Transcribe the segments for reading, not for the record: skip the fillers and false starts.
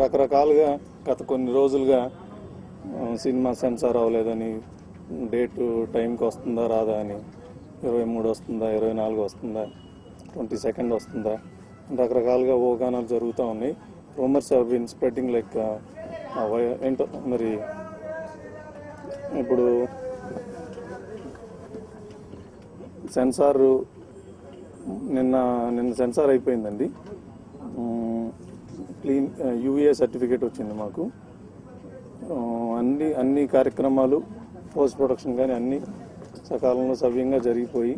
రకరకాలుగా గత కొన్ని రోజులుగా సినిమా సెన్సార్ అవ్వలేదని, డేటు టైంకి వస్తుందా రాదా అని, 23 వస్తుందా, 24 వస్తుందా, 22 వస్తుందా, రకరకాలుగా ఊహాగానాలు జరుగుతూ ఉన్నాయి. Rumours have been spreading like ఏంటో మరి. ఇప్పుడు సెన్సార్ నిన్న సెన్సార్ అయిపోయిందండి. క్లీన్ యూఏ సర్టిఫికేట్ వచ్చింది మాకు. అన్ని కార్యక్రమాలు పోస్ట్ ప్రొడక్షన్ కానీ అన్ని సకాలంలో సవ్యంగా జరిగిపోయి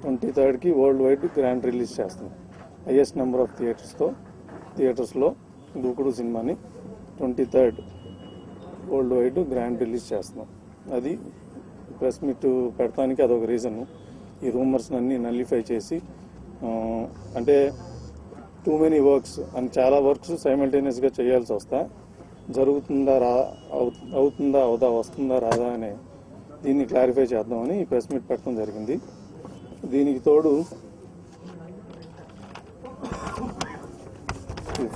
23కి వరల్డ్ వైడ్ గ్రాండ్ రిలీజ్ చేస్తాం. హైయెస్ట్ నెంబర్ ఆఫ్ థియేటర్స్లో దూకుడు సినిమాని 23rd world wide grand release చేస్తున్నాం. అది ప్రెస్ మీట్ పెడతానికి అదొక రీజన్. ఈ రూమర్స్ అన్ని నల్లిఫై చేసి, అంటే టూ మెనీ వర్క్స్ అని చాలా వర్క్స్ సైమల్టేనియస్గా చేయాల్సి వస్తా, జరుగుతుందా అవుతుందా అవుదా, వస్తుందా రాదా అనే దీన్ని క్లారిఫై చేద్దామని ఈ ప్రెస్ మీట్ పెట్టడం జరిగింది. దీనికి తోడు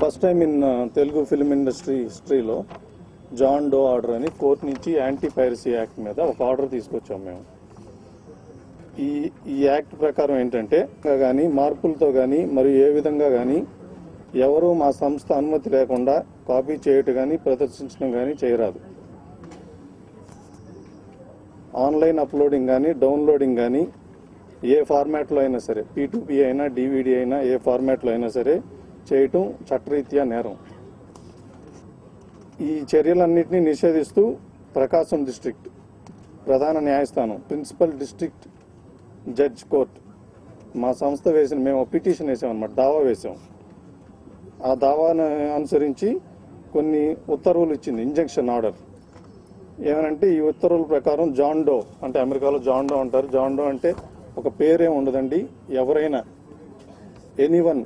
first time in Telugu film industry హిస్టరీలో జాన్ డో ఆర్డర్ అని కోర్టు నుంచి యాంటీ పైరసీ యాక్ట్ మీద ఒక ఆర్డర్ తీసుకొచ్చాం మేము. ఈ యాక్ట్ ప్రకారం ఏంటంటే కానీ మార్పులతో కానీ మరియు ఏ విధంగా కానీ ఎవరు మా సంస్థ అనుమతి లేకుండా కాపీ చేయటం కానీ ప్రదర్శించడం కానీ చేయరాదు. ఆన్లైన్ అప్లోడింగ్ కానీ డౌన్లోడింగ్ కానీ ఏ ఫార్మాట్లో అయినా సరే, P2P అయినా DVD అయినా ఏ ఫార్మాట్లో అయినా సరే చేయటం చట్టరీత్యా నేరం. ఈ చర్యలన్నింటినీ నిషేధిస్తూ ప్రకాశం డిస్ట్రిక్ట్ ప్రధాన న్యాయస్థానం ప్రిన్సిపల్ డిస్ట్రిక్ట్ జడ్జ్ కోర్ట్ మా సంస్థ మేము పిటిషన్ వేసామన్నమాట, దావా వేసాం. ఆ దావాను అనుసరించి కొన్ని ఉత్తర్వులు ఇచ్చింది, ఇంజంక్షన్ ఆర్డర్. ఏమనంటే ఈ ఉత్తర్వుల ప్రకారం జాన్ డో, అంటే అమెరికాలో జాన్ డో అంటారు. జాన్ డో అంటే ఒక పేరేం ఉండదండి, ఎవరైనా ఎనీవన్,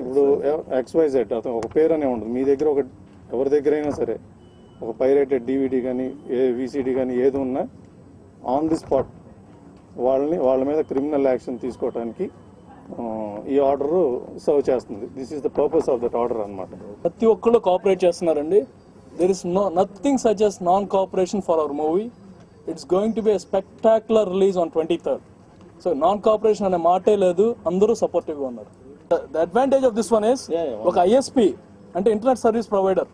ఇప్పుడు XYZ అతను ఒక పేరు అనే ఉండదు. మీ దగ్గర ఎవరి దగ్గరైనా సరే ఒక పైరేటెడ్ DVD కానీ VCD కానీ ఏది ఉన్నా ఆన్ ది స్పాట్ వాళ్ళ మీద క్రిమినల్ యాక్షన్ తీసుకోవడానికి ఈ ఆర్డర్ సర్వ్ చేస్తుంది. This is the purpose of that order అన్నమాట. ప్రతి ఒక్కళ్ళు కోఆపరేట్ చేస్తున్నారండి. There is nothing such as non cooperation for our movie. It's going to be a spectacular release on 23rd. So non cooperation అనే మాటే లేదు, అందరూ supportive గా ఉన్నారు. The advantage of this one is, ఒక ISP అంటే internet service provider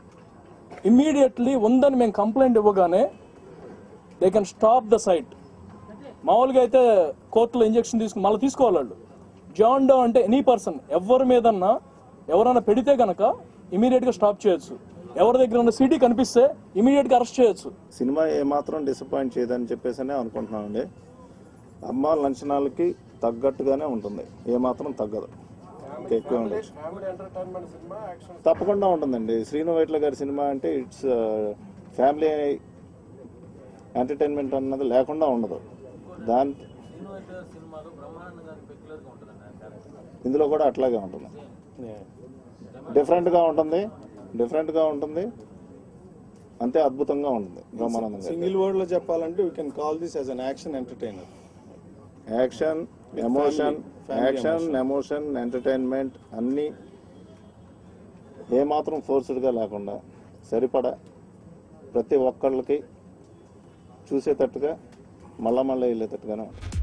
immediately ఉందని మేము కంప్లైంట్ ఇవ్వగానే they can stop the site. మామూలుగా అయితే కోర్టులో ఇంజక్షన్ తీసుకుని మళ్ళీ తీసుకోవాలి వాళ్ళు. జాన్ డో అంటే ఎనీ పర్సన్, ఎవరి మీదన్నా ఎవరైనా పెడితే కనుక ఇమీడియట్ గా స్టాప్ చేయొచ్చు. ఎవరి దగ్గర ఉన్న CD కనిపిస్తే ఇమీడియట్ గా అరెస్ట్ చేయొచ్చు. సినిమా ఏమాత్రం డిసప్పాయింట్ చేయదని చెప్పేసి అనుకుంటున్నానండి. అమ్మాల అంచనాలకి తగ్గట్టుగానే ఉంటుంది, ఏమాత్రం తగ్గదు, ఎక్కువ ఉండొచ్చు. తప్పకుండా ఉంటుందండి. శ్రీను వైట్ల గారి సినిమా అంటే ఇట్స్ ఫ్యామిలీ ఎంటర్టైన్మెంట్ అన్నది లేకుండా ఉండదు. ఇందులో కూడా అట్లాగే ఉంటుంది, డిఫరెంట్గా ఉంటుంది, అంతే అద్భుతంగా ఉంటుంది, బ్రహ్మానందంగా. సింగిల్ వర్డ్ లో చెప్పాలంటే we can call this as an action entertainer. Action, emotion, entertainment అన్నీ ఏమాత్రం ఫోర్స్డ్గా లేకుండా సరిపడా ప్రతి ఒక్కళ్ళకి చూసేటట్టుగా మళ్ళా వెళ్ళేటట్టుగానే ఉంటుంది.